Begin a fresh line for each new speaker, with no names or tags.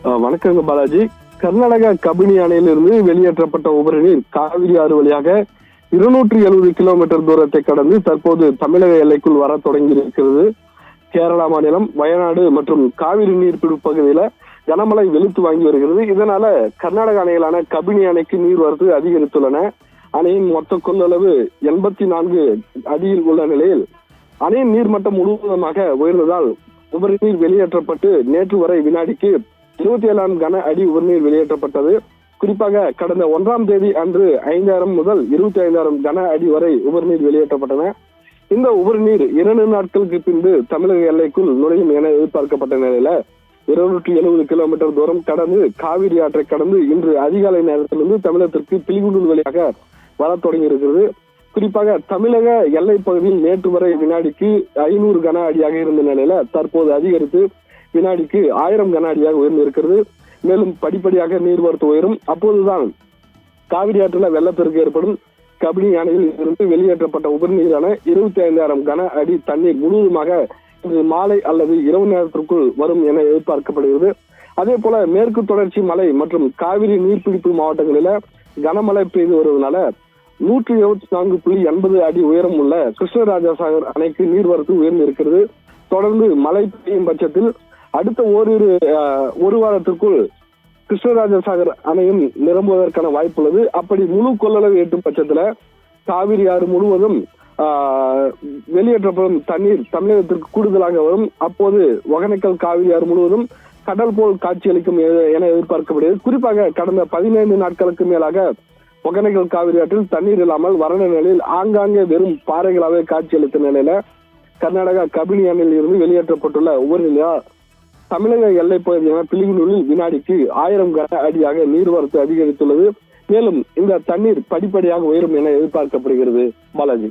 வணக்கங்க பாலாஜி. கர்நாடகா கபினி அணையிலிருந்து வெளியேற்றப்பட்ட உபரி நீர் காவிரி ஆறு வழியாக 270 கிலோமீட்டர் தூரத்தை கடந்து தற்போது தமிழக எல்லைக்குள் வர தொடங்கி இருக்கிறது. கேரளா மாநிலம் வயநாடு மற்றும் காவிரி நீர்பிடிப்பு பகுதியில கனமழை வெளுத்து வாங்கி வருகிறது. இதனால கர்நாடக அணைகளான கபினி அணைக்கு நீர்வரத்து அதிகரித்துள்ளன. அணையின் மொத்த கொள்ளளவு 84 அடியில் உள்ள நிலையில் அணையின் நீர்மட்டம் முழுவதுமாக உயர்ந்ததால் உபரி நீர் வெளியேற்றப்பட்டு நேற்று வரை வினாடிக்கு 27 கன அடி உபரிநீர் வெளியேற்றப்பட்டது. குறிப்பாக கடந்த 1ஆம் தேதி அன்று 5000 முதல் 25,000 கன அடி வரை உபரிநீர் வெளியேற்றப்பட்டன. இந்த உபரிநீர் 2 நாட்களுக்கு பின்பு தமிழக எல்லைக்குள் நுழையும் என எதிர்பார்க்கப்பட்ட நிலையில 270 கிலோமீட்டர் தூரம் கடந்து காவிரி ஆற்றை கடந்து இன்று அதிகாலை நேரத்திலிருந்து தமிழகத்திற்கு பிலிகுண்டூர் வழியாக வர தொடங்கி இருக்கிறது. குறிப்பாக தமிழக எல்லை பகுதியில் நேற்று வரை வினாடிக்கு 500 கன அடியாக இருந்த நிலையில தற்போது அதிகரித்து வினாடிக்கு 1000 கன அடியாக உயர்ந்து இருக்கிறது. மேலும் படிப்படியாக நீர்வரத்து உயரும். அப்போதுதான் காவிரி ஆற்றில் வெள்ளப்பெருக்கு ஏற்படும். கபினி அணையில் இருந்து வெளியேற்றப்பட்ட உபரிநீரான 25,000 கன அடி தண்ணீர் முழுவதுமாக இன்று மாலை அல்லது இரவு நேரத்திற்குள் வரும் என எதிர்பார்க்கப்படுகிறது. அதே போல மேற்கு தொடர்ச்சி மலை மற்றும் காவிரி நீர்பிடிப்பு மாவட்டங்களில கனமழை பெய்து வருவதனால 174.80 அடி உயரம் உள்ள கிருஷ்ணராஜசாகர் அணைக்கு நீர்வரத்து உயர்ந்து இருக்கிறது. தொடர்ந்து மழை பெய்யும் பட்சத்தில் அடுத்த ஒரு வாரத்திற்குள் கிருஷ்ணராஜசாகர் அணையும் நிரம்புவதற்கான வாய்ப்பு உள்ளது. அப்படி முழு கொள்ளளவு எட்டும் பட்சத்துல காவிரி ஆறு முழுவதும் வெளியேற்றப்படும் தண்ணீர் தமிழகத்திற்கு கூடுதலாக வரும். அப்போது ஒகேனக்கல் காவிரி ஆறு முழுவதும் கடல் போல் காட்சியளிக்கும் என எதிர்பார்க்கப்படுகிறது. குறிப்பாக கடந்த 15 நாட்களுக்கு மேலாக ஒகேனக்கல் காவிரி ஆற்றில் தண்ணீர் இல்லாமல் வறண்ட நிலையில் ஆங்காங்கே வெறும் பாறைகளாவே காட்சியளித்த நிலையில கர்நாடகா கபினி அணையில் இருந்து வெளியேற்றப்பட்டுள்ள உபரிநீர் தமிழக எல்லை பகுதியான பிலிகுண்டூரில் வினாடிக்கு 1000 கன அடியாக நீர்வரத்து அதிகரித்துள்ளது. மேலும் இந்த தண்ணீர் படிப்படியாக உயரும் என எதிர்பார்க்கப்படுகிறது. பாலாஜி.